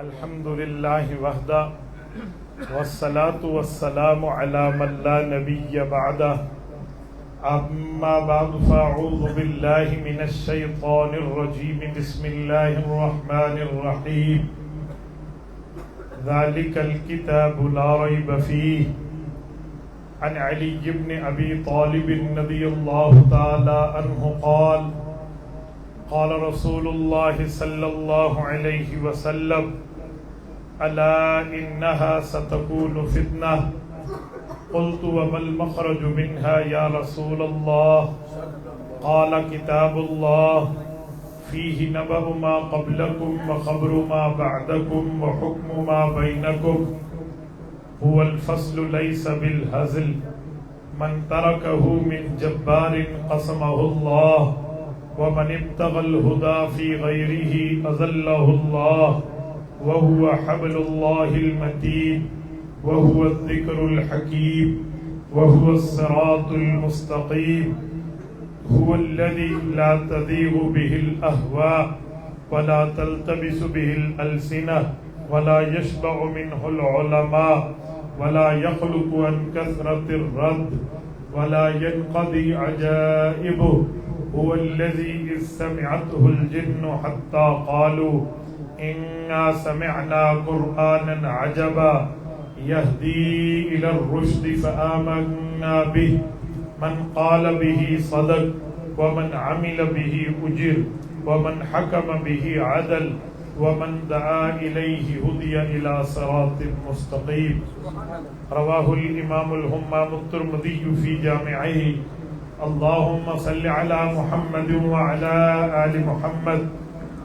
الحمد للہ وحدہ والصلاة والسلام علی من لا نبی بعدہ اما بعد فاعوذ باللہ من الشیطان الرجیم بسم اللہ الرحمن الرحیم ذالک الکتاب لا ریب فیہ عن علی بن ابی طالب رضی اللہ تعالی عنہ قال رسول اللہ صلی اللہ علیہ وسلم الا انها ستكون فتنة قلت وما المخرج منها يا رسول الله قال كتاب الله فيه نبأ ما قبلكم وخبر ما بعدكم وحكم ما بينكم هو الفصل ليس بالهزل من تركه من جبار قسمه الله ومن ابتغى الهدى في غيره أذله الله وهو حبل الله المتين وهو الذكر الحكيم وهو الصراط المستقيم هو الذي لا تزيغ به الأهواء ولا تلتبس به الألسنة ولا يشبع منه العلماء ولا يخلق عن كثرة الرد ولا ينقضي عجائبه هو الذي إذ سمعته الجن حتى قالوا إنا سمعنا قرآنا عجبا يهدي إلى الرشد فآمنا به من قال به صدق ومن عمل به أجر ومن حكم به عدل ومن دعا إليه هدي إلى صراط مستقيم رواه الإمام الهمام الترمذي في جامعه اللهم صل على محمد وعلى آل محمد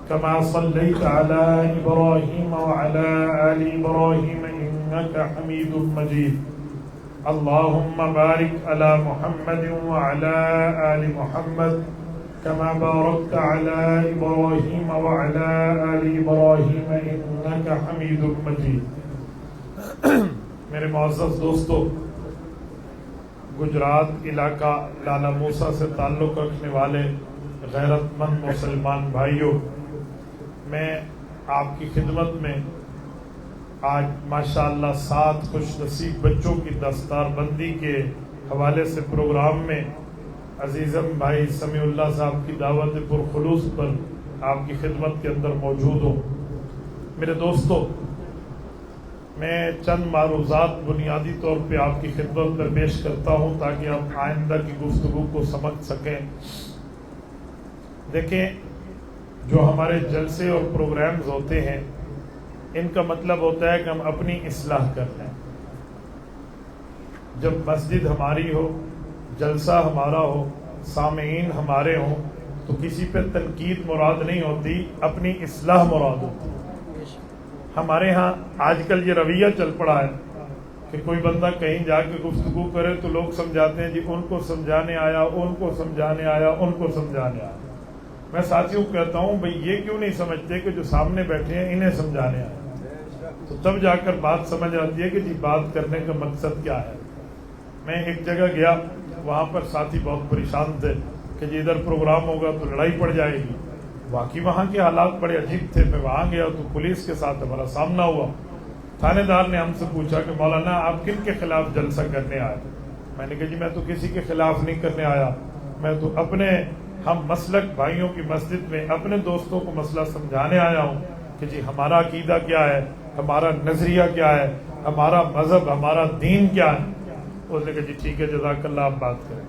كما صليت على إبراهيم وعلى آل إبراهيم إنك حميد مجيد اللهم بارك على محمد وعلى آل محمد كما باركت على إبراهيم وعلى آل إبراهيم إنك حميد مجيد میرے معزز دوستو، گجرات علاقہ لالا موسیٰ سے تعلق رکھنے والے غیرت مند مسلمان بھائیوں، میں آپ کی خدمت میں آج ماشاءاللہ 7 خوش نصیب بچوں کی دستار بندی کے حوالے سے پروگرام میں عزیزم بھائی سمیع اللہ صاحب کی دعوت پرخلوص پر آپ کی خدمت کے اندر موجود ہوں۔ میرے دوستو، میں چند معروضات بنیادی طور پہ آپ کی خدمت پر پیش کرتا ہوں تاکہ آپ آئندہ کی گفتگو کو سمجھ سکیں۔ دیکھیں، جو ہمارے جلسے اور پروگرامز ہوتے ہیں، ان کا مطلب ہوتا ہے کہ ہم اپنی اصلاح کر لیں۔ جب مسجد ہماری ہو، جلسہ ہمارا ہو، سامعین ہمارے ہوں، تو کسی پہ تنقید مراد نہیں ہوتی، اپنی اصلاح مراد ہوتی۔ ہمارے ہاں آج کل یہ رویہ چل پڑا ہے کہ کوئی بندہ کہیں جا کے گفتگو کرے تو لوگ سمجھاتے ہیں جی ان کو سمجھانے آیا، ان کو سمجھانے آیا، ان کو سمجھانے آیا۔ میں ساتھیوں کو کہتا ہوں بھئی یہ کیوں نہیں سمجھتے کہ جو سامنے بیٹھے ہیں انہیں سمجھانے آیا، تو تب جا کر بات سمجھ آتی ہے کہ جی بات کرنے کا مقصد کیا ہے۔ میں ایک جگہ گیا، وہاں پر ساتھی بہت پریشان تھے کہ جی ادھر پروگرام ہوگا تو لڑائی پڑ جائے گی۔ واقعی وہاں کے حالات بڑے عجیب تھے۔ میں وہاں گیا تو پولیس کے ساتھ ہمارا سامنا ہوا۔ تھانے دار نے ہم سے پوچھا کہ مولانا آپ کن کے خلاف جلسہ کرنے آئے؟ میں نے کہا جی میں تو کسی کے خلاف نہیں کرنے آیا، میں تو اپنے ہم مسلک بھائیوں کی مسجد میں اپنے دوستوں کو مسئلہ سمجھانے آیا ہوں کہ جی ہمارا عقیدہ کیا ہے، ہمارا نظریہ کیا ہے، ہمارا مذہب، ہمارا دین کیا ہے۔ اس نے کہا جی ٹھیک ہے، جزاک اللہ، آپ بات کریں۔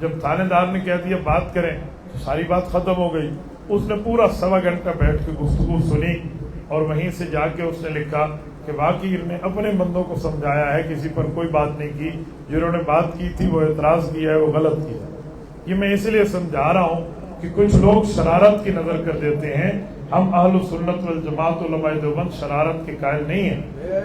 جب تھانے دار نے کہہ دیا بات کریں تو ساری بات ختم ہو گئی۔ اس نے پورا 1.25 گھنٹہ بیٹھ کے گفتگو سنی اور وہیں سے جا کے اس نے لکھا کہ واقعی نے اپنے بندوں کو سمجھایا ہے، کسی پر کوئی بات نہیں کی، جنہوں نے بات کی تھی وہ اعتراض کیا ہے، وہ غلط کیا ہے۔ یہ میں اس لیے سمجھا رہا ہوں کہ کچھ لوگ شرارت کی نظر کر دیتے ہیں۔ ہم اہل سنت والجماعت علماء دیوبند شرارت کے قائل نہیں ہیں۔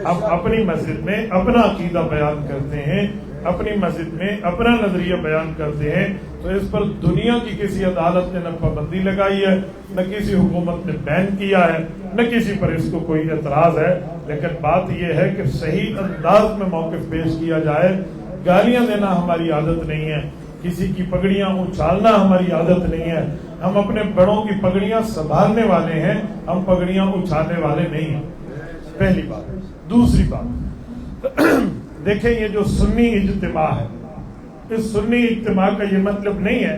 ہم اپنی مسجد میں اپنا عقیدہ بیان کرتے ہیں، اپنی مسجد میں اپنا نظریہ بیان کرتے ہیں، تو اس پر دنیا کی کسی عدالت نے نہ پابندی لگائی ہے، نہ کسی حکومت نے بین کیا ہے، نہ کسی پر اس کو کوئی اعتراض ہے۔ لیکن بات یہ ہے کہ صحیح انداز میں موقف پیش کیا جائے۔ گالیاں دینا ہماری عادت نہیں ہے، کسی کی پگڑیاں اچھالنا ہماری عادت نہیں ہے۔ ہم اپنے بڑوں کی پگڑیاں سنبھالنے والے ہیں، ہم پگڑیاں اچھالنے والے نہیں ہیں۔ پہلی بات۔ دوسری بات، دیکھیں یہ جو سنی اجتماع ہے، اس سنی اجتماع کا یہ مطلب نہیں ہے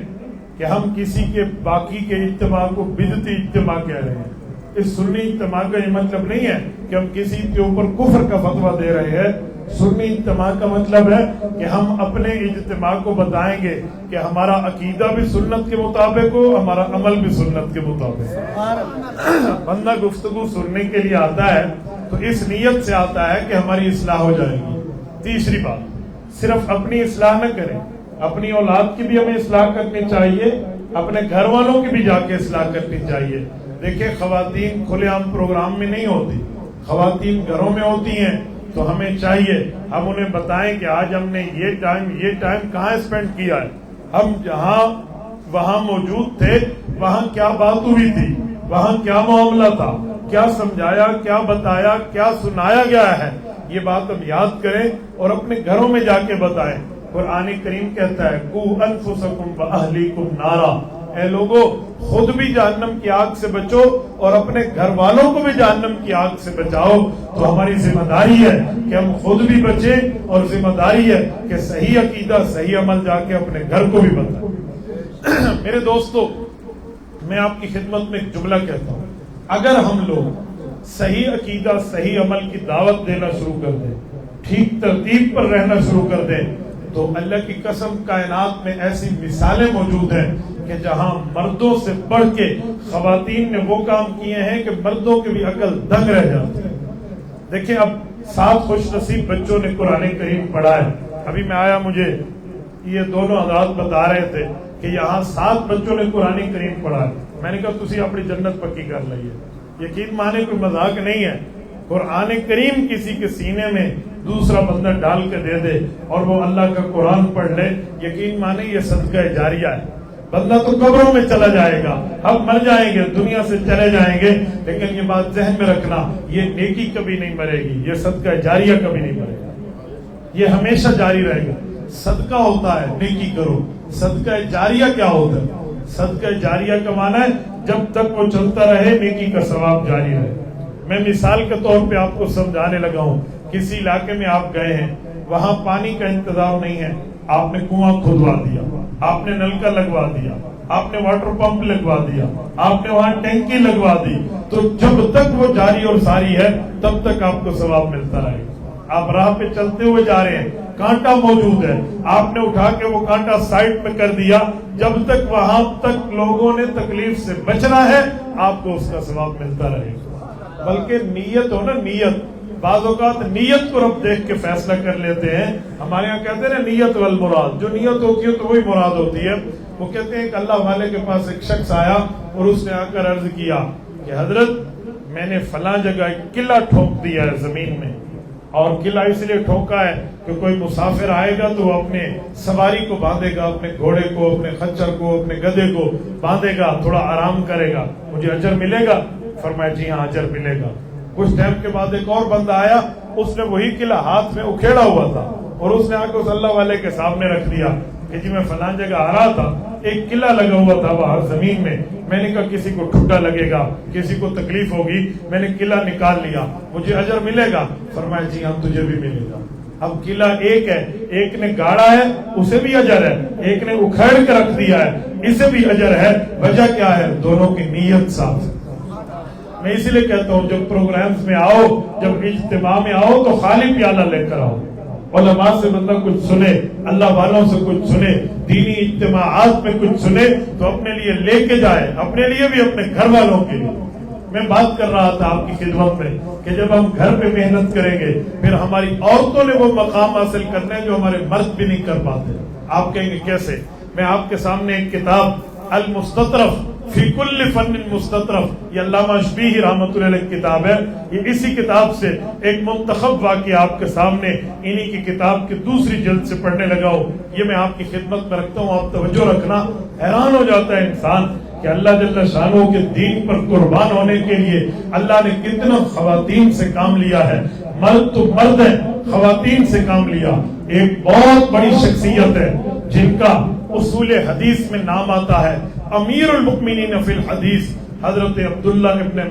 کہ ہم کسی کے باقی کے اجتماع کو بدعتی اجتماع کہہ رہے ہیں۔ اس سنی اجتماع کا یہ مطلب نہیں ہے کہ ہم کسی کے اوپر کفر کا فتویٰ دے رہے ہیں۔ سنی اجتماع کا مطلب ہے کہ ہم اپنے اجتماع کو بتائیں گے کہ ہمارا عقیدہ بھی سنت کے مطابق ہو، ہمارا عمل بھی سنت کے مطابق ہو۔ بندہ گفتگو سننے کے لیے آتا ہے تو اس نیت سے آتا ہے کہ ہماری اصلاح ہو جائے گی۔ تیسری بات، صرف اپنی اصلاح نہ کریں، اپنی اولاد کی بھی ہمیں اصلاح کرنی چاہیے، اپنے گھر والوں کی بھی جا کے اصلاح کرنی چاہیے۔ دیکھیں خواتین کھلے عام پروگرام میں نہیں ہوتی، خواتین گھروں میں ہوتی ہیں، تو ہمیں چاہیے ہم انہیں بتائیں کہ آج ہم نے یہ ٹائم کہاں اسپینڈ کیا ہے، ہم جہاں وہاں موجود تھے وہاں کیا بات ہوئی تھی، وہاں کیا معاملہ تھا، کیا سمجھایا، کیا بتایا، کیا سنایا گیا ہے، یہ بات ہم یاد کریں اور اپنے گھروں میں جا کے بتائیں۔ قرآن کریم کہتا ہے قُوا أَنفُسَكُمْ وَأَهْلِيكُمْ نَارًا، اے لوگوں خود بھی جہنم کی آگ سے بچو اور اپنے گھر والوں کو بھی جہنم کی آگ سے بچاؤ۔ تو ہماری ذمہ داری ہے کہ ہم خود بھی بچیں اور ذمہ داری ہے کہ صحیح عقیدہ صحیح عمل جا کے اپنے گھر کو بھی بتائیں۔ میرے دوستو، میں آپ کی خدمت میں ایک جملہ کہتا ہوں، اگر ہم لوگ صحیح عقیدہ صحیح عمل کی دعوت دینا شروع کر دیں، ٹھیک ترتیب پر رہنا شروع کر دیں، تو اللہ کی قسم کائنات میں ایسی مثالیں موجود ہیں کہ جہاں مردوں سے بڑھ کے خواتین نے وہ کام کیے ہیں کہ مردوں کی بھی عقل دنگ رہ جاتی ہے۔ دیکھیں اب 7 خوش نصیب بچوں نے قرآن کریم پڑھا ہے۔ ابھی میں آیا، مجھے یہ دونوں حضرات بتا رہے تھے کہ یہاں 7 بچوں نے قرآن کریم پڑھا ہے۔ میں نے کہا تسی اپنی جنت پکی کر لئیے، یقین مانے کوئی مذاق نہیں ہے۔ قرآن کریم کسی کے سینے میں دوسرا بندہ ڈال کے دے دے اور وہ اللہ کا قرآن پڑھ لے، یقین مانے یہ صدقہ جاریہ ہے۔ بندہ تو قبروں میں چلا جائے گا، ہم مر جائیں گے، دنیا سے چلے جائیں گے، لیکن یہ بات ذہن میں رکھنا، یہ نیکی کبھی نہیں مرے گی، یہ صدقہ جاریہ کبھی نہیں مرے گا، یہ ہمیشہ جاری رہے گا۔ صدقہ ہوتا ہے نیکی کرو، صدقہ جاریہ کیا ہوتا ہے؟ صدقہ جاریہ کا معنی ہے جب تک وہ چلتا رہے نیکی کا ثواب جاری رہے۔ میں مثال کے طور پہ آپ کو سمجھانے لگا ہوں، کسی علاقے میں آپ گئے ہیں، وہاں پانی کا انتظام نہیں ہے، آپ نے کنواں کھدوا دیا، آپ نے نلکا لگوا دیا، آپ نے واٹر پمپ لگوا دیا، آپ نے وہاں ٹینکی لگوا دی، تو جب تک وہ جاری اور ساری ہے تب تک آپ کو ثواب ملتا رہے گا۔ آپ راہ پہ چلتے ہوئے جا رہے ہیں، کانٹا موجود ہے، آپ نے اٹھا کے وہ کانٹا سائڈ میں کر دیا، جب تک وہاں تک لوگوں نے تکلیف سے بچنا ہے آپ کو اس کا ثواب ملتا رہے گا۔ بلکہ نیت ہو نا، نیت، بعض اوقات نیت کو رب دیکھ کے فیصلہ کر لیتے ہیں۔ ہمارے یہاں کہتے ہیں نا نیت والمراد، جو نیت ہوتی ہے تو وہی مراد ہوتی ہے۔ وہ کہتے ہیں کہ اللہ والے کے پاس ایک شخص آیا اور اس نے آ کر عرض کیا کہ حضرت میں نے فلاں جگہ ایک قلعہ ٹھوک دیا ہے زمین میں، اور قلعہ اس لیے ٹھوکا ہے کہ کوئی مسافر آئے گا تو وہ اپنے سواری کو باندھے گا، اپنے گھوڑے کو، اپنے خچر کو، اپنے گدھے کو باندھے گا، تھوڑا آرام کرے گا، مجھے اجر ملے گا؟ فرمایا جی ہاں اجر ملے گا۔ کچھ ٹائم کے بعد ایک اور بندہ آیا، اس نے وہی قلعہ ہاتھ میں اکھیڑا ہوا تھا اور اس نے آ کے اس اللہ والے کے سامنے رکھ دیا کہ جی میں فلاں جگہ آ رہا تھا، ایک قلعہ لگا ہوا تھا باہر زمین میں نے کہا کسی کو ٹھڈا لگے گا، کسی کو تکلیف ہوگی، میں نے قلعہ نکال لیا، مجھے اجر ملے گا؟ فرمایا جی ہاں تجھے بھی ملے گا۔ اب قلعہ ایک ہے، ایک نے گاڑا ہے اسے بھی اجر ہے، ایک نے اکھیڑ کے رکھ دیا ہے اسے بھی اجر ہے۔ وجہ کیا ہے؟ دونوں کی نیت صاف ہے۔ میں اسی لیے کہتا ہوں جب پروگرامز میں آؤ، جب اجتماع میں آؤ تو خالی پیالہ لے کر آؤ، علماء سے بندہ کچھ سنے، اللہ والوں سے کچھ سنے، دینی اجتماعات میں کچھ سنے تو اپنے لیے لے کے جائے، اپنے لیے بھی اپنے گھر والوں کے لیے۔ میں بات کر رہا تھا آپ کی خدمت میں کہ جب ہم گھر پہ محنت کریں گے پھر ہماری عورتوں نے وہ مقام حاصل کرنا ہے جو ہمارے مرد بھی نہیں کر پاتے۔ آپ کہیں گے کیسے؟ میں آپ کے سامنے ایک کتاب المستطرف فی کل فن مستطرف، یہ علامہ اشبیہی رحمۃ اللہ علیہ کتاب ہے، یہ اسی کتاب سے ایک منتخب واقعہ آپ کے سامنے انہی کی کتاب کی دوسری جلد سے پڑھنے لگا ہوں، یہ میں آپ کی خدمت میں رکھتا ہوں، آپ توجہ رکھنا۔ حیران ہو جاتا ہے انسان کہ اللہ جل شانہ کے دین پر قربان ہونے کے لیے اللہ نے کتنا خواتین سے کام لیا ہے۔ مرد تو مرد ہیں، خواتین سے کام لیا۔ ایک بہت بڑی شخصیت ہے جن کا اصول حدیث میں نام آتا ہے امیر المؤمنین فی الحدیث، حضرت عبداللہ ابن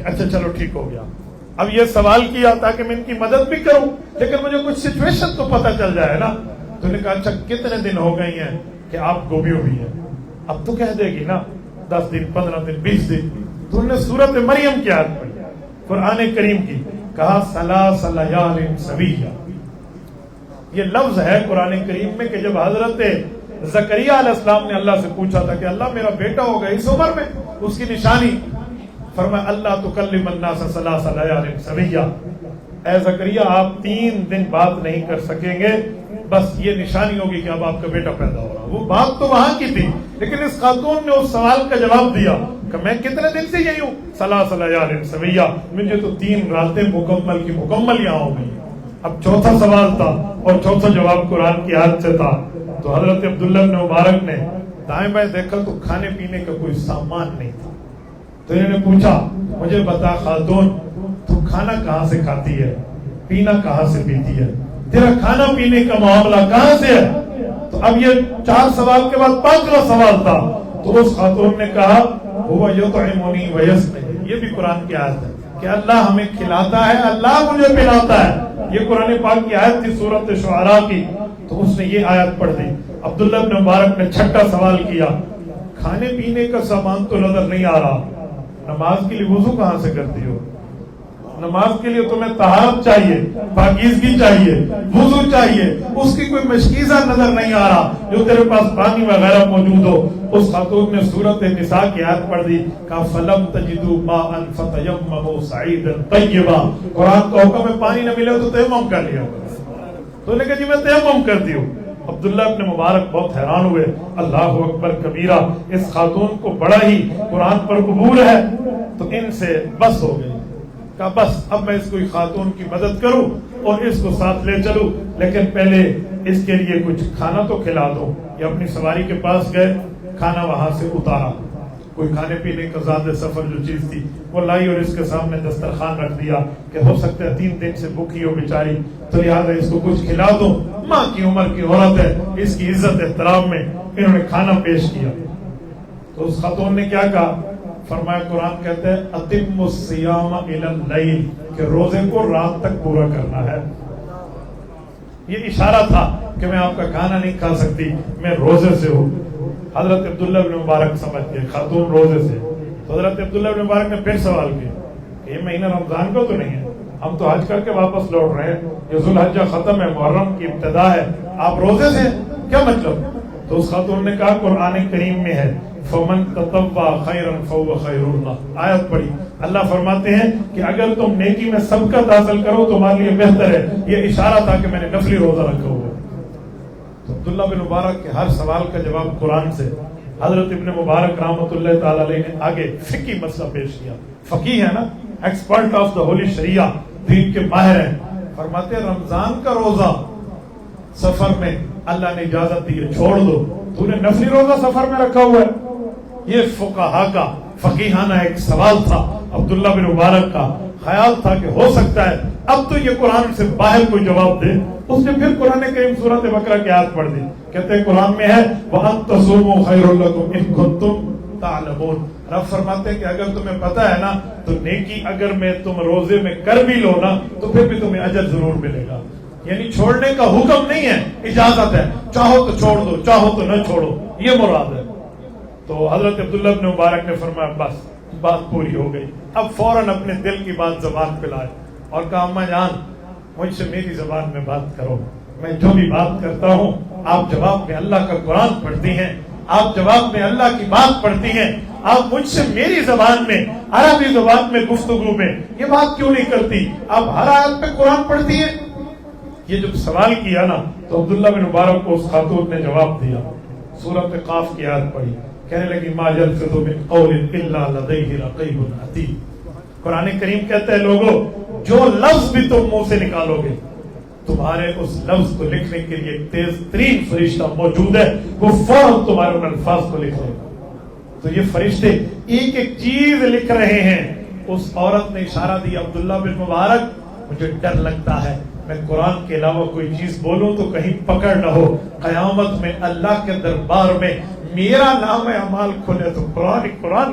کہ اچھا چلو ٹھیک ہو گیا. اب یہ سوال کیا تاکہ میں ان کی مدد بھی کروں، لیکن مجھے کچھ سچویشن تو پتہ چل جائے نا. تو نے کہا اچھا کتنے دن ہو گئی ہیں کہ آپ گوبھی ہوئی ہے؟ اب تو کہہ دے گی نا 10 دن 15 دن 20 دن. تو انہوں نے سورت مریم کی آیت پڑھی، قرآن کریم کی، کہا ثلاث لیال سویہ. یہ لفظ ہے قرآن کریم میں کہ جب حضرت زکریا علیہ السلام نے اللہ سے پوچھا تھا کہ اللہ میرا بیٹا ہوگا اس عمر میں، اس کی نشانی، فرمایا اللہ تکلم الناس ثلاث لیال سویہ. اے زکریا آپ 3 دن بات نہیں کر سکیں گے، بس یہ نشانی ہوگی کہ اب آپ کا بیٹا پیدا ہو رہا. وہ بات تو وہاں کی تھی، لیکن اس خاتون نے اس سوال کا جواب دیا کہ میں کتنے دن سے یہی ہوں، ثلاث لیال سویہ، مجھے تو 3 راتیں مکمل کی مکمل یہاں ہو گئی. اب چوتھا سوال تھا اور چوتھا جواب قرآن کی آیت سے تھا. تو حضرت عبداللہ بن مبارک نے دائیں بائیں دیکھا تو کھانے پینے کا کوئی سامان نہیں تھا. تو انہوں نے پوچھا مجھے بتا خاتون تو کھانا کہاں سے کھاتی ہے، پینا کہاں سے پیتی ہے، تیرا کھانا پینے کا معاملہ کہاں سے ہے؟ تو اب یہ 4 سوال کے بعد 5واں سوال تھا. تو اس خاتون نے کہا هو یطعمنی ویسقین. یہ بھی قرآن کی آیت ہے کہ اللہ ہمیں کھلاتا ہے، اللہ مجھے پلاتا ہے. یہ قرآن پاک کی آیت تھی سورۃ شعراء کی. تو اس نے یہ آیت پڑھ دی. عبداللہ بن مبارک نے 6واں سوال کیا، کھانے پینے کا سامان تو نظر نہیں آ رہا، نماز کے لیے وضو کہاں سے کرتی ہو؟ نماز کے لیے تمہیں طہارت چاہیے، پاکیزگی چاہیے، وضو چاہیے، اس کی کوئی مشکیزہ نظر نہیں آ رہا جو تیرے پاس پانی وغیرہ موجود ہو. اس خاتون نے سورۃ نساء کی آیت پڑھ دی کہ فلم تجدوا ماء فتیمموا صعیدا طیبا. قرآن کا حکم ہے پانی نہ ملے تو تیمم کر لیا. تو نے کہا جی میں تیمم کرتی ہوں. عبداللہ ابن مبارک بہت حیران ہوئے. اللہ اکبر کبیرہ، اس خاتون کو بڑا ہی قرآن پر عبور ہے. تو ان سے بس ہو گئی، کہا بس اب میں اس کو خاتون کی مدد کروں اور اس کو ساتھ لے چلوں، لیکن پہلے اس کے لیے کچھ کھانا تو کھلا دو. یہ اپنی سواری کے پاس گئے، کھانا وہاں سے اتارا، کوئی کھانے پینے کا زیادہ سفر جو چیز تھی وہ لائی اور اس کے سامنے دسترخوان رکھ دیا کہ ہو سکتا ہے 3 دن سے بھوکی ہو بیچاری، تو لہٰذا اس کو کچھ کھلا دو. ماں کی عمر کی عورت ہے، اس کی عزت احترام میں انہوں نے کھانا پیش کیا. تو اس خاتون نے کیا کہا؟ فرمایا قرآن کہتے ہیں اتم الصیام الی اللیل، کہ روزے کو رات تک پورا کرنا ہے. یہ اشارہ تھا کہ میں آپ کا کھانا نہیں کھا سکتی، میں روزے سے ہوں. حضرت عبداللہ بن مبارک سمجھ گئے خاتون روزے سے. تو حضرت عبداللہ بن مبارک نے پھر سوال کیا کہ یہ مہینہ رمضان کا تو نہیں ہے، ہم تو حج کر کے واپس لوٹ رہے ہیں، یہ ذوالحجہ ختم ہے، محرم کی ابتدا ہے، آپ روزے سے کیا مطلب؟ تو اس خاتون نے کہا قرآن کریم میں ہے فمن تطوع خیرا فهو خیر اللہ. آیت پڑھی، اللہ فرماتے ہیں کہ اگر تم نیکی میں سبقت حاصل کرو تو تمہارے لیے بہتر ہے. یہ اشارہ تھا کہ میں نے نفلی روزہ رکھا ہوا ہے. تو عبداللہ بن مبارک کے ہر سوال کا جواب قرآن سے. حضرت ابن مبارک رحمۃ اللہ تعالی علیہ نے آگے فقہی مسئلہ پیش کیا. فقیہ ہے نا، ایکسپرٹ آف دا ہولی شریعہ، دین کے ماہر ہیں. فرماتے ہیں رمضان کا روزہ سفر میں اللہ نے اجازت دی ہے، چھوڑ دو. تو نے نفلی روزہ سفر میں رکھا ہوا ہے. یہ فقہا کا فقیہانہ ایک سوال تھا. عبداللہ بن مبارک کا خیال تھا کہ ہو سکتا ہے اب تو یہ قرآن سے باہر کوئی جواب دے. اس نے پھر قرآن کریم سورۃ بقرہ کی آیت پڑھ دی. کہتے ہیں قرآن میں ہے وَأَن تَصُومُوا خَيْرٌ لَكُمْ إِن كُنتُمْ تَعْلَمُونَ. رب فرماتے ہیں کہ اگر تمہیں پتہ ہے نا تو نیکی اگر میں تم روزے میں کر بھی لو نا تو پھر بھی تمہیں اجر ضرور ملے گا. یعنی چھوڑنے کا حکم نہیں ہے، اجازت ہے، چاہو تو چھوڑ دو، چاہو تو نہ چھوڑو، یہ مراد ہے. تو حضرت عبداللہ بن مبارک نے فرمایا بس بات پوری ہو گئی. اب فوراً اپنے دل کی بات زبان پہ لائے اور کہا اماں جان مجھ سے میری زبان میں بات کرو، میں جو بھی بات کرتا ہوں آپ جواب میں اللہ کا قرآن پڑھتی ہیں، آپ جواب میں اللہ کی بات پڑھتی ہیں، آپ مجھ سے میری زبان میں عربی زبان میں گفتگو میں یہ بات کیوں نہیں کرتی؟ آپ ہر آیت پہ قرآن پڑھتی ہیں. یہ جب سوال کیا نا تو عبداللہ بن مبارک کو اس خاتون نے جواب دیا. سورۃ قاف کی آیت پڑھی، کہنے لگی ما یلفظ من قول الا لدیہ رقیب عتید. قرآن کریم کہتا ہے لوگوں جو لفظ بھی تم منہ سے نکالو گے تمہارے اس لفظ کو لکھنے کے لیے ایک تیز ترین فرشتہ موجود ہے، وہ فوراً تمہارے ان الفاظ کو لکھ لے گا. تو یہ فرشتے ایک ایک چیز لکھ رہے ہیں. اس عورت نے اشارہ دیا عبداللہ بن مبارک مجھے ڈر لگتا ہے میں قرآن کے علاوہ کوئی چیز بولوں تو کہیں پکڑ نہ ہو، قیامت میں اللہ کے دربار میں میرا نام اعمال کھلے تو قرآن.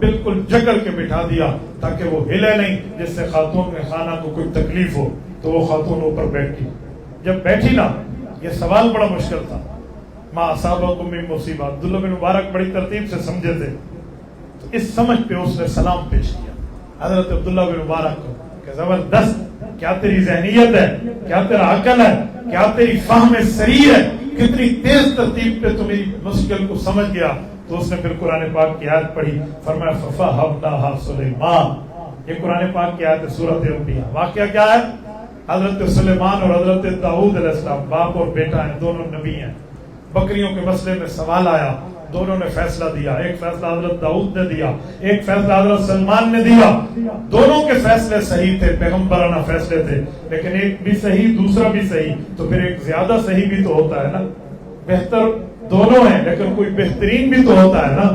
بالکل جکڑ کے بٹھا دیا تاکہ وہ ہلے نہیں، جس سے خاتون میں خانہ کو کوئی تکلیف ہو. تو وہ خاتون اوپر بیٹھی. جب بیٹھی نا، یہ سوال بڑا مشکل تھا، ما اصابکم من مصیبہ. عبداللہ بن مبارک بڑی ترتیب سے سمجھے تھے، تو اس سمجھ پہ اس نے سلام پیش کیا حضرت عبداللہ بن مبارک کو کہ زبردست، کیا تیری ذہنیت ہے، کیا تیرا عقل ہے، کیا تیری فہم سری ہے، کتنی تیز ترتیب پہ تو میری مشکل کو سمجھ گیا. تو اس نے پھر قرآن پاک کی آیت پڑھی، فرمایا فَفَهَمْنَاهَا سُلَيْمَانَ. یہ قرآن پاک کی آیت ہے سورۃ انبیاء. واقعہ کیا ہے؟ حضرت سلیمان اور حضرت داؤد علیہ السلام باپ اور بیٹا ہیں، دونوں نبی ہیں. بکریوں کے مسئلے میں سوال آیا، دونوں نے فیصلہ دیا. ایک فیصلہ حضرت داؤد نے دیا، ایک فیصلہ حضرت سلمان نے دیا. دونوں کے فیصلے صحیح تھے، پیغمبرانہ فیصلے تھے، لیکن ایک بھی صحیح دوسرا بھی صحیح. تو پھر ایک زیادہ صحیح بھی تو ہوتا ہے نا. بہتر دونوں ہیں لیکن کوئی بہترین بھی تو ہوتا ہے نا.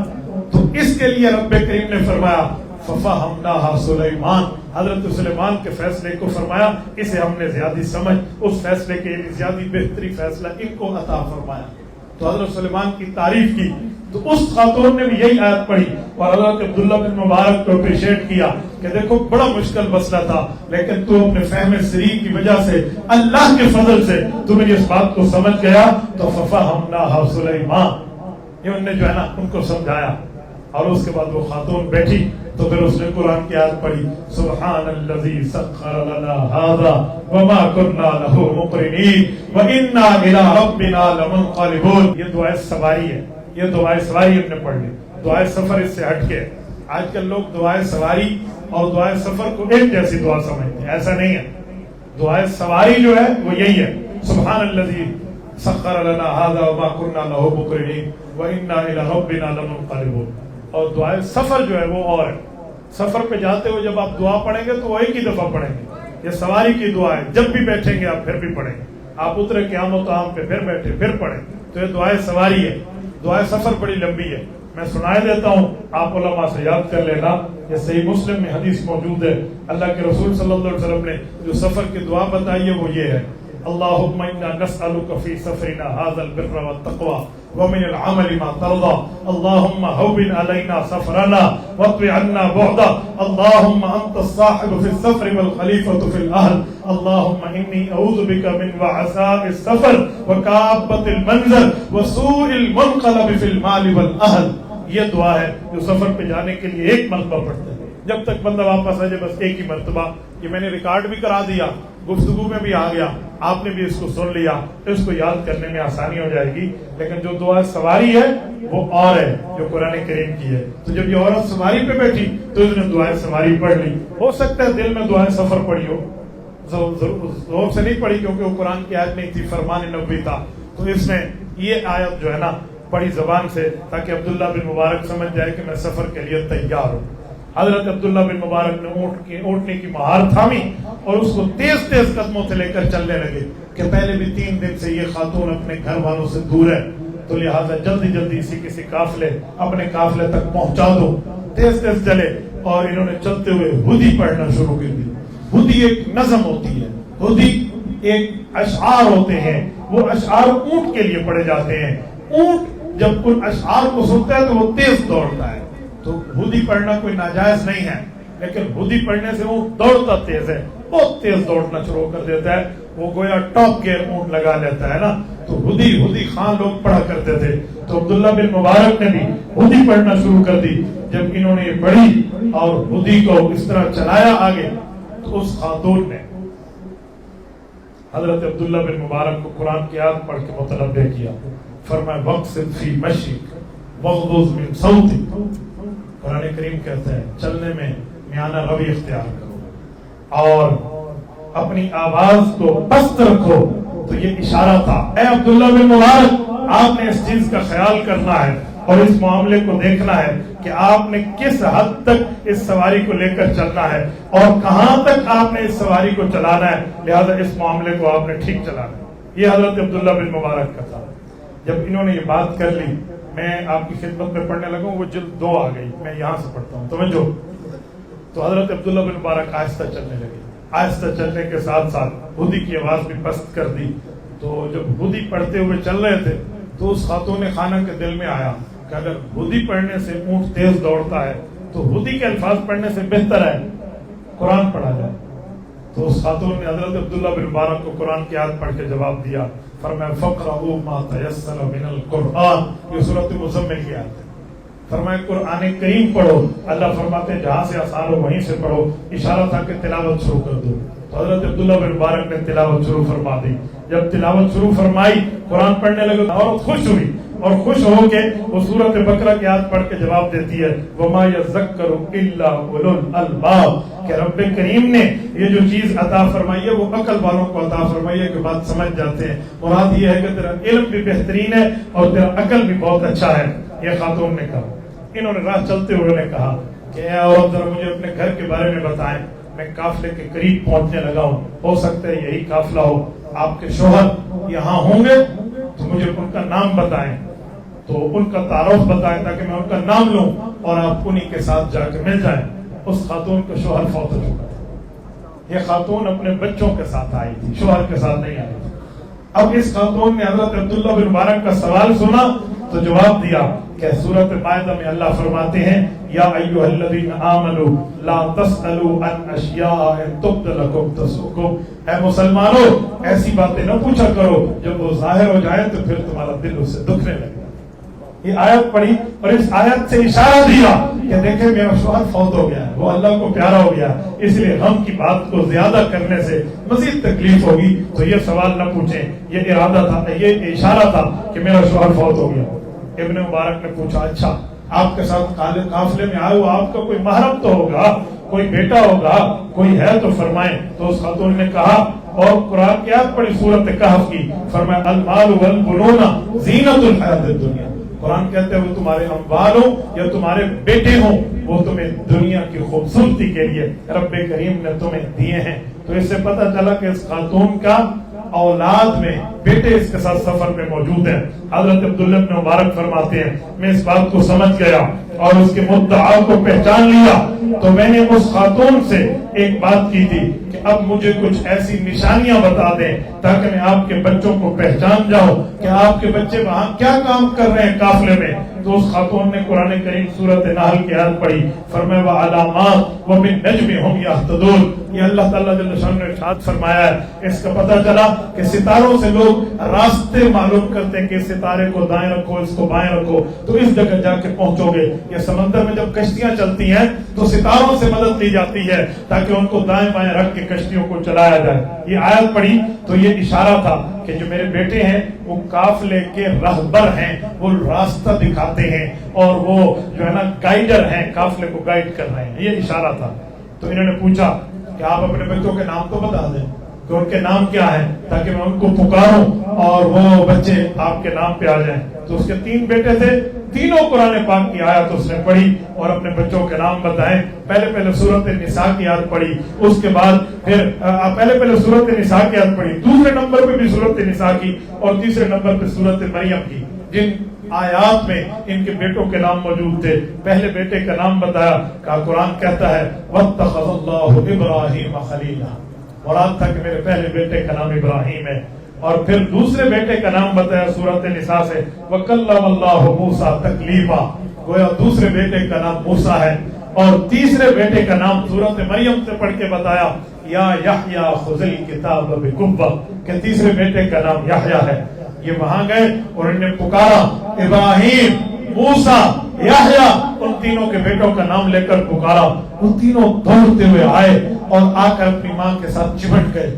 تو اس کے لیے رب کریم نے فرمایا فَفَهَمْنَاهَا سُلَيْمَانَ. حضرت سلیمان کے فیصلے کو فرمایا اسے ہم نے زیادہ سمجھ، اس فیصلے کے لیے زیادہ بہتری فیصلہ ان کو عطا فرمایا. تو حضرت سلیمان کی تعریف کی. تو اس خاتون نے بھی یہی آیت پڑھی اور حضرت عبداللہ بن مبارک کو اپریشیٹ کیا کہ دیکھو بڑا مشکل مسئلہ تھا، لیکن تو اپنے فہم سری کی وجہ سے، اللہ کے فضل سے تو میری اس بات کو سمجھ گیا. تو فَفَهَمْنَاهَا سُلَيْمَانَ، یہ انہوں نے جو ہے نا ان کو سمجھایا. اور اس کے بعد وہ خاتون بیٹھی تو پھر اس نے قرآن کی آیت پڑھی سبحان الذی سخر لنا ھذا وما كنا له مقرنین وانا الی ربنا لمنقلبون. یہ دعائے سواری ہے، یہ دعائے سواری ہم نے پڑھ لی. دعائے سفر اس سے ہٹ کے آج کل لوگ دعائے سواری اور دعائے سفر کو ایک جیسی دعا سمجھتے ہیں. ایسا نہیں ہے. دعائے سواری جو ہے وہ یہی ہے، سبحان الذی سخر لنا ھذا وما كنا له مقرنین وانا الی ربنا لمنقلبون. اور دعائے سفر جو ہے وہ اور ہے. سفر پہ جاتے ہوئے جب آپ دعا پڑھیں گے تو وہ ایک ہی دفعہ پڑھیں گے. یہ سواری کی دعا ہے، جب بھی بیٹھیں گے آپ پھر بھی پڑھیں گے. آپ اترے قیام و طعام پہ پھر بیٹھے پھر پڑھیں. تو یہ دعائے سواری ہے. دعائے سفر بڑی لمبی ہے، میں سنائے دیتا ہوں، آپ علماء سے یاد کر لینا. یہ صحیح مسلم میں حدیث موجود ہے. اللہ کے رسول صلی اللہ علیہ وسلم نے جو سفر کی دعا بتائی ہے وہ یہ ہے، اللہم انا نسألک فی سفرنا ھذا البر والتقوى ومن العمل ما ترضى اللهم هون علينا سفرنا واطوِ عنا بعدا اللهم انت الصاحب في السفر والخليفة في الاهل اللهم اني اعوذ بك من وعثاء السفر وكآبة المنظر وسوء المنقلب في المال والاهل. یہ دعا ہے جو سفر پہ جانے کے لیے ایک مرتبہ پڑھتے ہیں، جب تک بندہ واپس آ جائے بس ایک ہی مرتبہ. یہ میں نے ریکارڈ بھی کرا دیا، گفتگو میں بھی آ گیا، آپ نے بھی اس کو سن لیا، اس کو یاد کرنے میں آسانی ہو جائے گی. لیکن جو دعا سواری ہے وہ اور ہے جو قرآن کریم کی ہے. تو جب یہ عورت سواری پہ بیٹھی تو اس نے دعائیں سواری پڑھ لی. ہو سکتا ہے دل میں دعائیں سفر پڑھی ہو، زور سے نہیں پڑھی کیونکہ وہ قرآن کی آیت نہیں تھی، فرمان نبوی تھا. تو اس نے یہ آیت جو ہے نا پڑھی زبان سے تاکہ عبداللہ بن مبارک سمجھ جائے کہ میں سفر کے لیے تیار ہوں. حضرت عبداللہ بن مبارک نے اونٹنے کی مہار تھامی اور اس کو تیز تیز قدموں سے لے کر چلنے لگے کہ پہلے بھی 3 دن سے یہ خاتون اپنے گھر والوں سے دور ہے، تو لہٰذا جلدی جلدی کسی قافلے اپنے قافلے تک پہنچا دو. تیز تیز چلے اور انہوں نے چلتے ہوئے ہدی پڑھنا شروع کر دی. ہدی ایک نظم ہوتی ہے، ہدی ایک اشعار ہوتے ہیں، وہ اشعار اونٹ کے لیے پڑھے جاتے ہیں. اونٹ جب ان اشعار کو سنتا ہے تو وہ تیز دوڑتا ہے. تو ہدی پڑھنا کوئی ناجائز نہیں ہے، لیکن ہدی پڑھنے سے وہ دوڑتا تیز ہے، بہت تیز دوڑنا شروع کر دیتا ہے. وہ گویا ٹاپ گیئر اونٹ لگا لیتا ہے نا. تو ہدی خان لوگ پڑھا کرتے تھے. تو عبداللہ بن مبارک نے بھی ہدی پڑھنا شروع کر دی. جب انہوں نے یہ پڑھی اور ہدی کو اس طرح چلایا آگے تو اس خاتون نے حضرت عبداللہ بن مبارک کو قرآن کی آیت پڑھ کے متنبہ کیا. فرمایا وقصد فی مشیک واغضض من صوتک. قرآن کریم کہتا ہے چلنے میں میانہ روی اختیار کرو اور اپنی آواز کو پست رکھو. تو یہ اشارہ تھا، اے عبداللہ بن مبارک آپ نے اس چیز کا خیال کرنا ہے اور اس معاملے کو دیکھنا ہے کہ آپ نے کس حد تک اس سواری کو لے کر چلنا ہے اور کہاں تک آپ نے اس سواری کو چلانا ہے. لہذا اس معاملے کو آپ نے ٹھیک چلانا ہے. یہ حضرت عبداللہ بن مبارک کا تھا. جب انہوں نے یہ بات کر لی، میں آپ کی خدمت میں پڑھنے لگا ہوں، وہ جلد 2 آ گئی، میں یہاں سے پڑھتا ہوں توجہ. تو حضرت عبداللہ بن مبارک آہستہ چلنے لگے. آہستہ چلنے کے ساتھ ساتھ ہدی کی آواز بھی پست کر دی. تو جب ہدی پڑھتے ہوئے چل رہے تھے تو اس خاتون خانہ کے دل میں آیا کہ اگر ہدی پڑھنے سے اونٹ تیز دوڑتا ہے تو ہودی کے الفاظ پڑھنے سے بہتر ہے قرآن پڑھا جائے. تو اس خاتون نے حضرت عبداللہ بن مبارک کو قرآن کی آیت پڑھ کے جواب دیا. فرمایا فقرؤوا ما تيسر من القرآن، یہ سورۃ مزمل کی آیت ہے. فرمایا قرآن کریم پڑھو. اللہ فرماتے ہیں جہاں سے آسان ہو وہیں سے پڑھو. اشارہ تھا کہ تلاوت شروع کر دو. تو حضرت عبداللہ بن مبارک نے تلاوت شروع فرما دی. جب تلاوت شروع فرمائی قرآن پڑھنے لگے اور خوش ہوئی، اور خوش ہو کے وہ سورۃ بقرہ کی آیت پڑھ کے جواب دیتی ہے وما یذکر الا اولو الالباب، کہ رب کریم نے یہ جو چیز عطا فرمائی ہے وہ عقل والوں کو عطا فرمائی ہے کہ بات سمجھ جاتے ہیں. مراد یہ ہے کہ تیرا علم بھی بہترین ہے اور تیرا عقل بھی بہت اچھا ہے. یہ خاتون نے کہا. انہوں نے راہ چلتے ہوئے نے کہا کہ اے عورت ذرا مجھے اپنے گھر کے بارے میں بتائیں، میں قافلے کے قریب پہنچنے لگا ہوں، ہو سکتا ہے یہی قافلہ ہو، آپ کے شوہر یہاں ہوں گے تو مجھے ان کا نام بتائیں، تو ان کا تعارف بتائیں تاکہ میں ان کا نام لوں اور آپ انہی کے ساتھ جا کے مل جائیں. اس خاتون کا شوہر فوت ہو چکا تھا. یہ خاتون اپنے بچوں کے ساتھ آئی تھی، شوہر کے ساتھ نہیں آئی تھی. اب اس خاتون نے حضرت عبداللہ بن مبارک کا سوال سنا تو جواب دیا کہ سورۃ مائدہ میں اللہ فرماتے ہیں یا ایھا الذین آمنوا لا تسألوا عن اشیاء ان تبد لکم تسؤکم، اے مسلمانوں ایسی باتیں نہ پوچھا کرو جب وہ ظاہر ہو جائیں تو پھر تمہارا دل اس سے دکھنے لگے. یہ آیت پڑھی اور اس آیت سے اشارہ دیا کہ دیکھیں میرا شوہر فوت ہو گیا ہے، وہ اللہ کو پیارا ہو گیا، اس لیے غم کی بات کو زیادہ کرنے سے مزید تکلیف ہوگی، تو یہ سوال نہ پوچھیں. یہ ارادہ تھا، یہ اشارہ تھا کہ میرا شوہر فوت ہو گیا. ابن مبارک نے پوچھا اچھا آپ کے ساتھ قافلے میں آئے ہو، آپ کا کوئی محرم تو ہوگا، کوئی بیٹا ہوگا، کوئی ہے تو فرمائیں. تو اس خاتون نے کہا اور قرآن کی آیت پڑھی سورۃ کہف کی، فرمایا المال والبنون زینت الحیات الدنیا. قرآن کہتے ہیں وہ تمہارے اموال ہوں یا تمہارے بیٹے ہوں وہ تمہیں دنیا کی خوبصورتی کے لیے رب کریم نے تمہیں دیے ہیں. تو اس سے پتہ چلا کہ اس خاتون کا اولاد میں بیٹے اس کے ساتھ سفر میں موجود ہیں. حضرت عبداللہ بن مبارک فرماتے ہیں میں اس بات کو سمجھ گیا اور اس کے مدعا کو پہچان لیا تو میں نے اس خاتون سے ایک بات کی تھی کہ اب مجھے کچھ ایسی نشانیاں بتا دیں تاکہ میں آپ کے بچوں کو پہچان جاؤں کہ آپ کے بچے وہاں کیا کام کر رہے ہیں قافلے میں. تو اس خاتون نے قرآن کریم سورۃ نحل کی آیت پڑھی، فرمایا وعلامات وبالنجم هم يهتدون. یہ اللہ تعالیٰ جل شانہ نے ارشاد فرمایا ہے اس کا پتہ چلا کہ ستاروں سے لوگ راستے معلوم کرتے ہیں کہ ستارے کو دائیں رکھو، اس کو بائیں رکھو تو اس جگہ جا کے پہنچو گے. یہ سمندر میں جب کشتیاں چلتی ہیں تو ستاروں سے مدد لی جاتی ہے تاکہ ان کو دائیں بائیں رکھ کے کشتیوں کو چلایا جائے. یہ آیت پڑھی تو یہ اشارہ تھا کہ جو میرے بیٹے ہیں وہ قافلے کے رہبر ہیں، وہ راستہ دکھاتے ہیں اور وہ جو ہے نا گائیڈر ہیں، قافلے کو گائیڈ کر رہے ہیں. یہ اشارہ تھا. تو انہوں نے پوچھا کہ آپ اپنے بچوں کے نام تو بتا دیں کہ ان کے نام کیا ہیں تاکہ میں ان کو پکاروں اور وہ بچے آپ کے نام پہ آ جائیں. تو اس کے 3 بیٹے تھے، تینوں قرآن پاک کی آیت اس نے پڑھی اور اپنے بچوں کے نام بتائے. پہلے سورۃ النساء کی آیت پڑھی، اس کے بعد پھر پہلے سورۃ النساء کی آیت پڑھی، دوسرے نمبر پہ بھی سورۃ النساء کی اور تیسرے نمبر پہ سورۃ مریم کی، جن آیات میں ان کے بیٹوں کے نام موجود تھے. پہلے بیٹے کا نام بتایا کہ قرآن کہتا ہے واتخذ اللہ ابراہیم خلیلا، مراد تھا کہ میرے پہلے بیٹے کا نام ابراہیم ہے. اور پھر دوسرے بیٹے کا نام بتایا سورۃ نساء سے وَكَلَّمَ اللَّهُ مُوسَىٰ تَكْلِيمًا، گویا دوسرے بیٹے کا نام موسیٰ ہے. اور تیسرے بیٹے کا نام سورۃ مریم سے پڑھ کے بتایا یا یحییٰ خُذِ الْکِتَابَ بِقُوَّۃٍ، کہ تیسرے بیٹے کا نام یحییٰ ہے. یہ وہاں گئے اور انہوں نے پکارا ابراہیم، موسیٰ، یحییٰ، ان تینوں کے بیٹوں کا نام لے کر پکارا. وہ تینوں دوڑتے ہوئے آئے اور آ کر اپنی ماں کے ساتھ چمٹ گئے.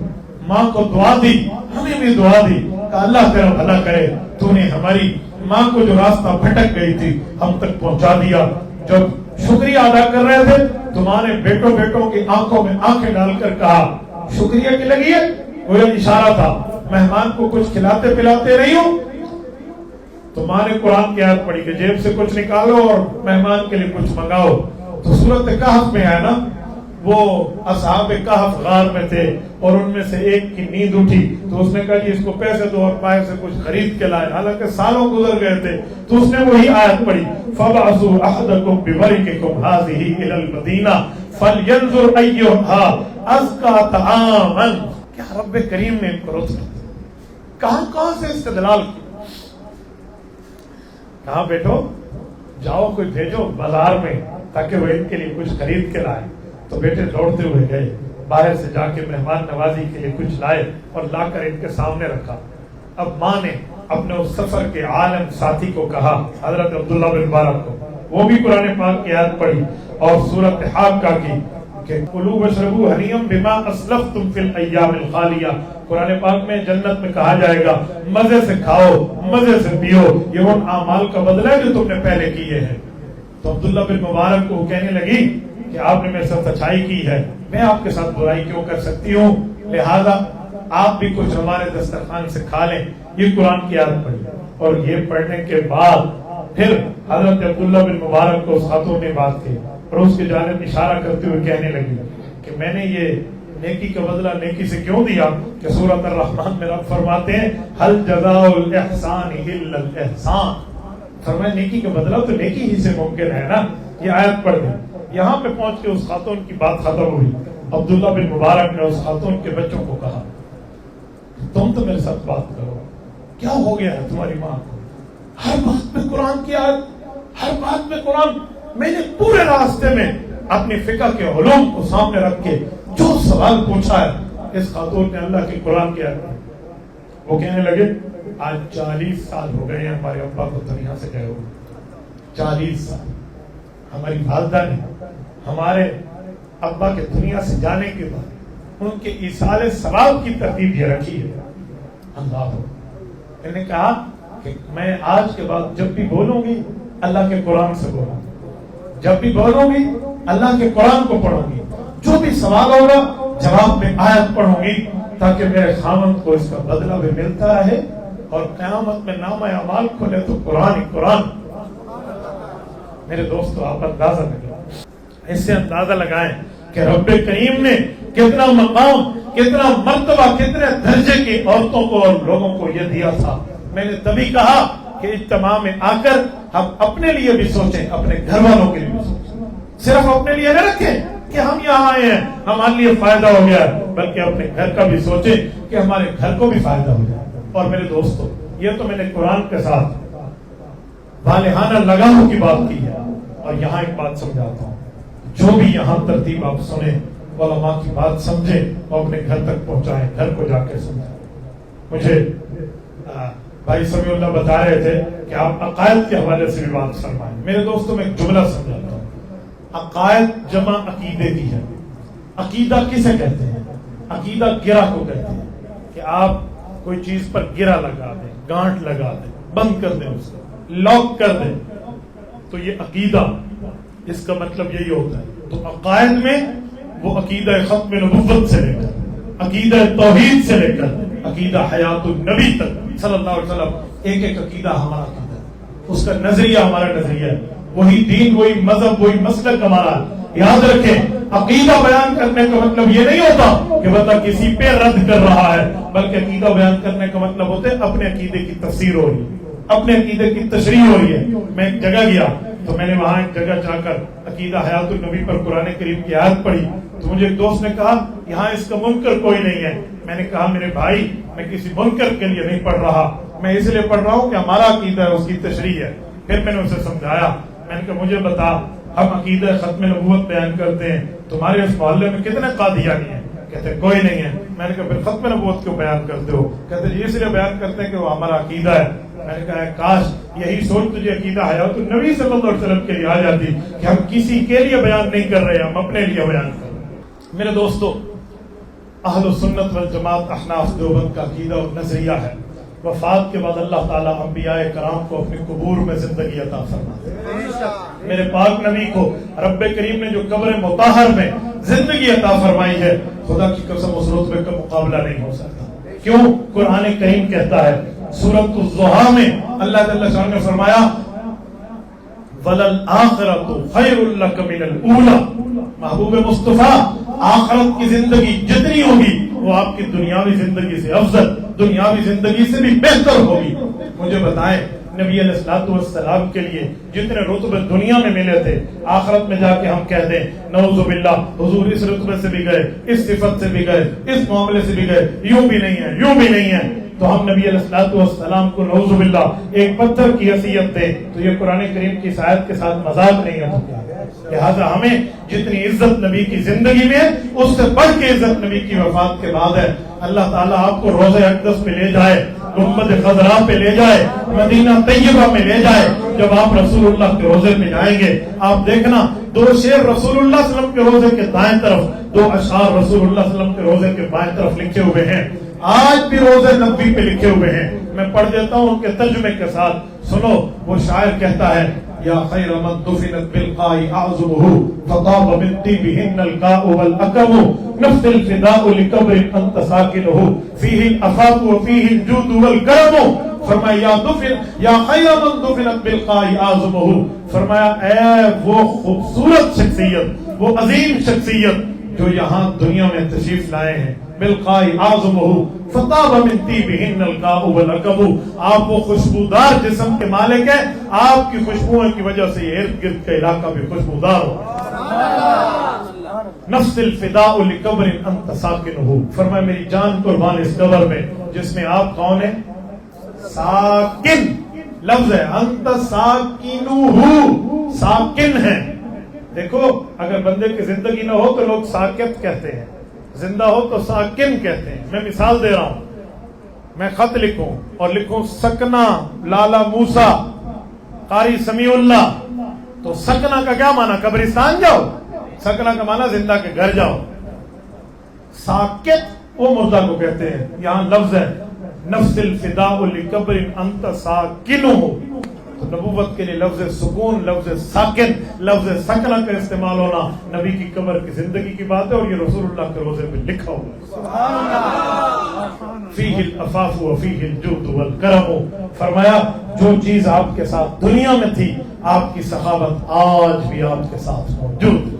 ماں کو دعا دی، ہمیں بھی دعا دی کہ اللہ تیرا بھلا کرے، تو نے ہماری ماں کو جو راستہ بھٹک گئی تھی ہم تک پہنچا دیا. جب شکریہ ادا کر رہے تھے تو ماں نے بیٹوں کی آنکھوں میں آنکھیں ڈال کر کہا شکریہ کی لگی ہے. وہ اشارہ تھا مہمان کو کچھ کھلاتے پلاتے نہیں ہو. تو ماں نے قرآن کی آیت پڑھی کہ جیب سے کچھ نکالو اور مہمان کے لیے کچھ منگاؤ. تو سورۃ کہف میں ہے نا، وہ اصحاب کہف غار میں تھے اور ان میں سے ایک کی نیند اٹھی تو اس نے کہا جی اس کو پیسے دو اور پائے سے کچھ خرید کے لائے، حالانکہ سالوں گزر گئے تھے. تو اس نے وہی آیت پڑھی فَبَعْثُوا أَحَدَكُمْ بِوَرِقِكُمْ هَٰذِهِ إِلَى الْمَدِينَةِ فَلْيَنظُرْ أَيُّهَا أَزْكَىٰ طَعَامًا. کیا رب کریم نے ان کو رتبہ کہاں سے استدلال کی؟ کہاں بیٹو جاؤ کوئی بھیجو بازار میں تاکہ وہ ان کے لیے کچھ خرید کے لائے. تو بیٹے دوڑتے ہوئے گئے, باہر سے جا کے مہمان نوازی کے لیے کچھ لائے اور لا کر ان کے سامنے رکھا. اب ماں نے اپنے اس سفر کے عالم ساتھی کو کہا, حضرت عبداللہ بن مبارک کو, وہ بھی قرآن پاک کی آیت پڑھی اور سورۃ حاقہ کی کہ کلوا واشربوا ہنیئا بما اسلفتم فی الایام الخالیہ. قرآن پاک میں جنت میں کہا جائے گا مزے سے کھاؤ, مزے سے پیو, یہ ان اعمال کا بدلہ ہے جو تم نے پہلے کیے ہیں. تو عبداللہ بن مبارک کو کہنے لگی کہ آپ نے میرے ساتھ اچھائی کی ہے, میں آپ کے ساتھ برائی کیوں کر سکتی ہوں, لہذا آپ بھی کچھ ہمارے دسترخوان سے کھا لیں. یہ قرآن کی آیت پڑھی اور یہ پڑھنے کے بعد پھر حضرت عبداللہ بن مبارک کو اس خاتون نے بات کی اور اس کی جانب اشارہ کرتے ہوئے کہنے لگی کہ میں نے یہ نیکی کا بدلہ نیکی سے کیوں دیا کہ سورۃ الرحمن میں رب فرماتے ہیں ہل جزاء الاحسان الا الاحسان. فرمایا نیکی کا بدلہ تو نیکی ہی سے ممکن ہے نا. یہ آیت پڑھ دی. یہاں پہ پہنچ کے اس خاتون کی بات ختم ہوئی. عبداللہ بن مبارک نے اس خاتون کے بچوں کو کہا تم تو میرے ساتھ بات کرو, کیا ہو گیا ہے تمہاری ماں کو, ہر بات میں قرآن کی آیت, ہر بات میں قرآن. میں نے پورے راستے میں اپنی فقہ کے علوم کو سامنے رکھ کے جو سوال پوچھا ہے اس خاتون نے اللہ کی قرآن کی آیت. وہ کہنے لگے آج 40 سال ہو گئے ہیں ہمارے ابا کو دنیا سے گئے ہوئے, 40 سال. ہماری والدہ نے ہمارے ابا کے دنیا سے جانے کے بعد ان کے ایصال ثواب کی ترتیب یہ رکھی ہے. اللہ, میں نے کہا کہ میں آج کے بعد جب بھی بولوں گی اللہ کے قرآن سے بولوں گی, جب بھی بولوں گی اللہ کے قرآن کو پڑھوں گی, جو بھی سوال ہوگا جواب میں آیت پڑھوں گی تاکہ میرے خاوند کو اس کا بدلہ بھی ملتا رہے اور قیامت میں نامہ اعمال کھولے تو قرآن ہی قرآن. میرے دوستو آپ اندازہ لگائیں, اس سے اندازہ لگائیں کہ رب کریم نے کتنا مقام, کتنا مرتبہ, کتنے درجے کی عورتوں کو اور لوگوں کو یہ دیا تھا. میں نے تبھی کہا کہ اجتماع میں آ کر ہم اپنے لیے بھی سوچیں, اپنے گھر والوں کے لیے بھی سوچیں. صرف اپنے لیے نہ رکھیں کہ ہم یہاں آئے ہیں ہمارے لیے فائدہ ہو گیا, بلکہ اپنے گھر کا بھی سوچیں کہ ہمارے گھر کو بھی فائدہ ہو جائے. اور میرے دوستو یہ تو میں نے قرآن کے ساتھ والہانہ لگاموں کی بات کی ہے. اور یہاں ایک بات سمجھاتا ہوں, جو بھی یہاں ترتیب آپ سنیں علماء کی بات سمجھیں اور اپنے گھر تک پہنچائیں, گھر کو جا کے سمجھائیں. مجھے بھائی سمیع اللہ بتا رہے تھے کہ آپ عقائد کے حوالے سے بھی بات فرمائیں. میرے دوستوں میں ایک جملہ سمجھاتا ہوں. عقائد جمع عقیدے کی ہے. عقیدہ کسے کہتے ہیں؟ عقیدہ گرہ کو کہتے ہیں کہ آپ کوئی چیز پر گرہ لگا دیں, گانٹ لگا دیں, بند کر دیں, اس کو لاک کر دیں, تو یہ عقیدہ, اس کا مطلب یہی ہوتا ہے. تو عقائد میں وہ عقیدہ ختم نبوت سے لے کر عقیدہ توحید سے لے کر عقیدہ حیات النبی تک صلی اللہ علیہ وسلم, ایک ایک عقیدہ ہمارا عقیدہ, اس کا نظریہ ہمارا نظریہ ہے. وہی دین, وہی مذہب, وہی مسلک ہمارا. یاد رکھیں عقیدہ بیان کرنے کا مطلب یہ نہیں ہوتا کہ بندہ کسی پہ رد کر رہا ہے, بلکہ عقیدہ بیان کرنے کا مطلب ہوتا ہے اپنے عقیدے کی تفسیر ہو رہی ہے, اپنے عقیدے کی تشریح ہو رہی ہے. میں ایک جگہ گیا تو میں نے وہاں ایک جگہ جا کر عقیدہ حیات النبی پر قرآن کریم کی آیت پڑھی تو مجھے ایک دوست نے کہا یہاں اس کا منکر کوئی نہیں ہے. میں نے کہا میرے بھائی میں کسی منکر کے لیے نہیں پڑھ رہا, میں اس لیے پڑھ رہا ہوں کہ ہمارا عقیدہ ہے, اس کی تشریح ہے. پھر میں نے اسے سمجھایا, میں نے کہا مجھے بتا ہم عقیدہ ختم نبوت بیان کرتے ہیں, تمہارے اس محلے میں کتنے قادیانی ہیں؟ کہتے کوئی نہیں ہے. میں نے کہا پھر ختم نبوت کیوں بیان کرتے ہو؟ کہتے اس لیے بیان کرتے ہیں کہ وہ ہمارا عقیدہ ہے. میں نے کہا کاش یہی سوچ تجھے عقیدہ حیات النبی صلی اللہ علیہ وسلم کے لیے آ جاتی کہ ہم کسی کے لیے بیان نہیں کر رہے, ہم اپنے لیے بیان کر رہے ہیں. میرے دوستو اہل سنت والجماعت احناف دیوبند کا عقیدہ اور نظریہ ہے وفات کے بعد اللہ تعالیٰ انبیاء کرام کو اپنے قبور میں زندگی عطا فرماتے ہیں. میرے پاک نبی کو رب کریم نے جو قبر مطہر میں زندگی عطا فرمائی ہے, خدا کی قسم اس رتبے کا مقابلہ نہیں ہو سکتا. کیوں؟ قرآن کریم کہتا ہے سورۃ الضحیٰ میں اللہ جل شانہ نے فرمایا وَلَلْآخِرَةُ خَيْرٌ لَكَ مِنَ الْأُولَى. محبوب مصطفیٰ آخرت کی زندگی جتنی ہوگی وہ آپ کی دنیاوی زندگی سے افضل, دنیاوی زندگی سے بھی بہتر ہوگی. مجھے بتائیں نبی علیہ الصلوۃ والسلام کے لیے جتنے رتبے دنیا میں ملے تھے, آخرت میں جا کے ہم کہہ دیں نعوذ باللہ حضور اس رتبے سے بھی گئے, اس صفت سے بھی گئے, اس معاملے سے بھی گئے, یوں بھی نہیں ہے, یوں بھی نہیں ہے. تو ہم نبی علیہ الصلوۃ والسلام کو نعوذ باللہ ایک پتھر کی حیثیت دیں تو یہ قرآن کریم کی آیت کے ساتھ مذاق نہیں ہے. لہٰذا ہمیں جتنی عزت نبی کی زندگی میں ہے اس سے بڑھ کے عزت نبی کی وفات کے بعد ہے. اللہ تعالیٰ آپ کو روضہ اقدس پہ لے جائے, گنبد خضراء پہ لے جائے, مدینہ طیبہ میں لے جائے. جب آپ رسول اللہ کے روضے پہ جائیں گے آپ دیکھنا 2 شعر رسول اللہ صلی اللہ علیہ وسلم کے روضے کے دائیں طرف, 2 اشعار رسول اللہ صلی اللہ علیہ وسلم کے روضے کے بائیں طرف لکھے ہوئے ہیں. آج بھی روضے نبوی پہ لکھے ہوئے ہیں. میں پڑھ دیتا ہوں ان کے ترجمے کے ساتھ, سنو. وہ شاعر کہتا ہے یا خیر من دفنت بالقاء اعظمه فطاب من طيبهن القاء والاكم نفس الفداء لقبر انت ساكنه فيه الافاق وفيه الجود والكرم. فرمایا یا خیر من دفنت بالقاء اعظمه, فرمایا اے وہ خوبصورت شخصیت, وہ عظیم شخصیت جو یہاں دنیا میں تشریف لائے ہیں. بالقاء اعظمه فطاب من طيبهن القاء والاكم, آپ وہ خوشبودار جسم کے مالک ہیں, آپ کی خوشبوؤں کی وجہ سے ارد گرد کا علاقہ بھی خوشبودار ہو. نفس الفداء لقبر انت ساکنه, فرمایا میری جان قربان اس قبر میں جس میں آپ کون ہیں؟ ساکن لفظ ہے, انت ساکنه, ساکن ہیں. دیکھو اگر بندے کی زندگی نہ ہو تو لوگ ساکت کہتے ہیں, زندہ ہو تو ساکن کہتے ہیں. میں مثال دے رہا ہوں, میں خط لکھوں اور لکھوں سکنا لالا موسیٰ قاری سمیع اللہ, تو سکنا کا کیا معنی؟ قبرستان جاؤ. سکنا کا معنی زندہ کے گھر جاؤ. ساکت وہ مردہ کو کہتے ہیں. یہاں لفظ ہے نفس الفداء لقبر انت ساکنہ, تو نبوت کے لیے لفظ سکون, لفظ ساکن, لفظ سکنا کا استعمال ہونا نبی کی قبر کی زندگی کی بات ہے, اور یہ رسول اللہ کے روزے پہ لکھا ہوا ہے. فیہ العفاف وفیہ الجود والکرم, فرمایا جو چیز آپ کے ساتھ دنیا میں تھی آپ کی سخاوت آج بھی آپ کے ساتھ موجود.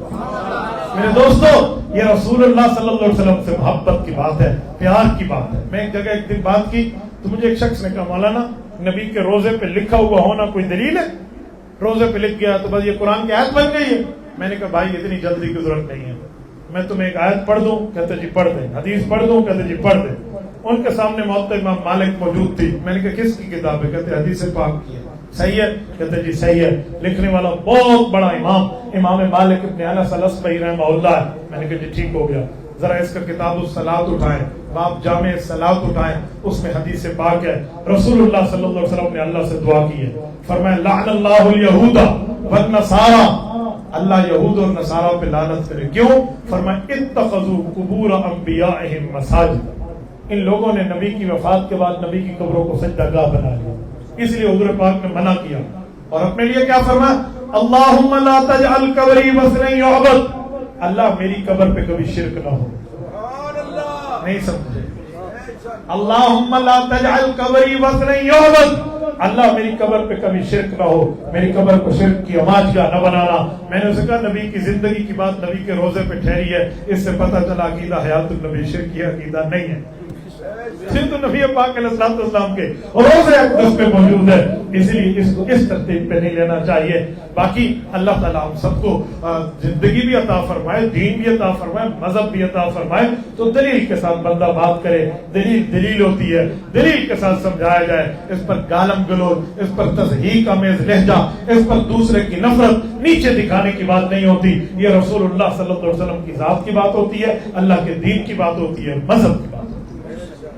میرے دوستو یہ رسول اللہ صلی اللہ علیہ وسلم سے محبت کی بات ہے, پیار کی بات ہے. میں ایک جگہ ایک دن بات کی تو مجھے ایک شخص نے کہا مولانا نبی کے روزے پہ لکھا ہوا ہونا کوئی دلیل ہے؟ روزے پہ لکھ گیا تو بس یہ قرآن کی آیت بن گئی ہے. میں نے کہا بھائی اتنی جلدی کی ضرورت نہیں ہے, میں تمہیں ایک آیت پڑھ دوں؟ کہتے جی پڑھ دیں. حدیث پڑھ دوں؟ کہتے جی پڑھ دیں. ان کے سامنے موطا امام مالک موجود تھی. میں نے کہا کس کی کتاب ہے؟ کہتے حدیث پاک کی ہے. صحیح ہے؟ کہتے جی صحیح ہے. لکھنے والا بہت بڑا امام مالک ابن انس الاسبہی رحمہ اللہ ہے. میں نے کہا جی ٹھیک ہو گیا, ذرا اس کا کتاب الصلاۃ اٹھائیں, باب جامع الصلاۃ اٹھائیں, اس میں حدیث پاک ہے. رسول اللہ صلی اللہ علیہ وسلم نے اللہ سے دعا کی ہے, فرمایا لعن اللہ الیہود والنصارى, اللہ یہود اور نصارہ پہ لعنت کرے. کیوں؟ فرمایا اتخذوا قبور انبیائہم مساجد, ان لوگوں نے نبی کی وفات کے بعد نبی کی قبروں کو سجدہ گاہ بنا لیا, اس لیے حضور پاک نے منع کیا. اور اپنے لیے کیا فرمایا؟ اللہم لا تجعل قبری وثنا یعبد, اللہ میری قبر پہ کبھی شرک نہ ہو. نہیں سمجھے؟ اللہم لا تجعل قبری وثنا یعبد, اللہ میری قبر پہ کبھی شرک نہ ہو, میری قبر کو شرک کی آماج گاہ نہ بنانا. میں نے اسے کہا نبی کی زندگی کی بات نبی کے روزے پہ ٹھہری ہے, اس سے پتہ چلا عقیدہ حیات النبی شرکی عقیدہ نہیں ہے. تو نبی پاک علیہ الصلوۃ والسلام کے روزے اقدس پہ موجود ہے, اسی لیے اس کو اس ترتیب پہ نہیں لینا چاہیے. باقی اللہ تعالیٰ ہم سب کو زندگی بھی عطا فرمائے, دین بھی عطا فرمائے, مذہب بھی عطا فرمائے. تو دلیل کے ساتھ بندہ بات کرے, دلیل ہوتی ہے, دلیل کے ساتھ سمجھایا جائے. اس پر گالم گلوچ, اس پر تضحیک آمیز لہجہ, اس پر دوسرے کی نفرت نیچے دکھانے کی بات نہیں ہوتی. یہ رسول اللہ صلی اللہ علیہ وسلم کی ذات کی بات ہوتی ہے, اللہ کے دین کی بات ہوتی ہے, مذہب کی بات.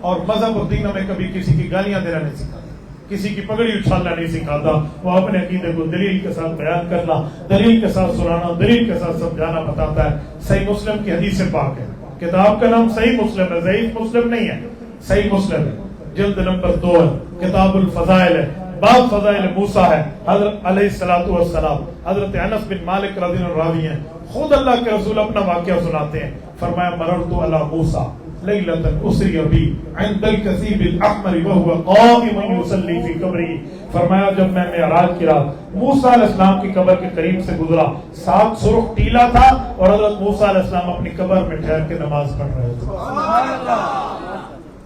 اور مذہب اور دین میں کبھی کسی کی گالیاں دینا نہیں سکھاتا, کسی کی پگڑی اچھالنا نہیں سکھاتا. وہ اپنے عقیدے کو دلیل کے ساتھ بیان کرنا, دلیل کے ساتھ سنانا, دلیل کے ساتھ سمجھانا بتاتا ہے. صحیح مسلم کی حدیث پاک ہے, کتاب کا نام صحیح مسلم ہے, ضعیف مسلم نہیں ہے, صحیح مسلم ہے. جلد نمبر 2 ہے, کتاب الفضائل ہے, باب فضائل موسیٰ ہے. حضرت علیہ الصلوۃ والسلام حضرت انس بن مالک رضی اللہ عنہ راوی ہیں, خود اللہ کے رسول اپنا واقعہ سناتے ہیں. فرمایا مررت علی موسیٰ لیلۃ اسری بی عند الکثیب الاحمر وهو قائم یصلی فی قبری. فرمایا جب میں معراج کی رات موسیٰ علیہ السلام کی قبر کے قریب سے گزرا, 7 سرخ ٹیلا تھا اور حضرت موسیٰ علیہ السلام اپنی قبر میں ٹھہر کے نماز پڑھ رہے تھے. سبحان اللہ.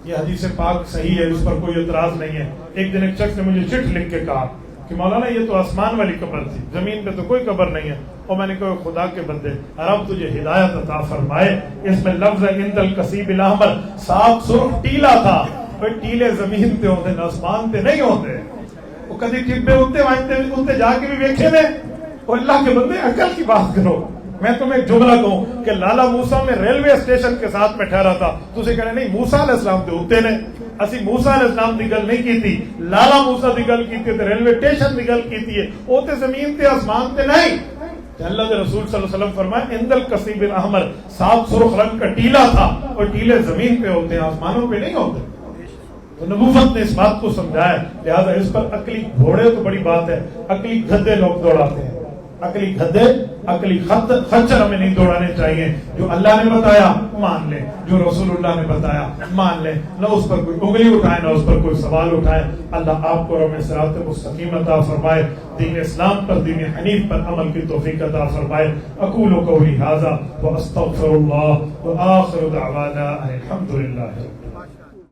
یہ حدیث پاک صحیح ہے, اس پر کوئی اعتراض نہیں ہے. ایک دن ایک شخص نے مجھے چٹھ لکھ کے کہا کہ مولانا یہ تو آسمان والی قبر تھی, زمین پہ تو کوئی قبر نہیں ہے. اور میں نے کہا خدا کے بندے, رب تجھے ہدایت عطا فرمائے, اس میں لفظ ہے عند الکثیب الاحمر, 7 سرخ ٹیلا تھا. کوئی ٹیلے زمین تے ہوتے ہیں آسمان تے نہیں ہوتے. وہ کدی ٹبے اتنے جا کے بھی ویکھے نے. وہ اللہ کے بندے عقل کی بات کرو. میں تمہیں ایک جملہ کہوں کہ لالا موسیٰ میں ریلوے اسٹیشن کے ساتھ میں ٹھہرا تھا. تسے کہنے نہیں موسیٰ علیہ السلام تے ہوتے نے. اسی موسیٰ علیہ السلام دی گل نہیں کیتی, لالا موسیٰ دی گل کیتی تے ریلوے اسٹیشن دی گل کیتی ہے. وہ تے زمین تے آسمان تے نہیں. اللہ کے رسول صلی اللہ علیہ وسلم فرمائے اندل کثیب الاحمر, صاف سرخ رنگ کا ٹیلا تھا. اور ٹیلے زمین پہ ہوتے ہیں, آسمانوں پہ نہیں ہوتے. تو نبوت نے اس بات کو سمجھایا. لہذا اس پر عقلی گھوڑے تو بڑی بات ہے, عقلی گدھے لوگ دوڑاتے ہیں. عقلی گدھے, عقلی خچر ہمیں نہیں دوڑانے چاہیے. جو اللہ نے بتایا مان لیں, جو رسول اللہ نے بتایا مان لیں, نہ اس پر کوئی انگلی اٹھائے نہ اس پر کوئی سوال اٹھائے. اللہ آپ کو رحم صراط مستقیم عطا فرمائے, دین اسلام پر, دین حنیف پر عمل کی توفیق عطا فرمائے. اقول قولی ھذا واستغفر اللہ وآخر دعوانا الحمد للہ.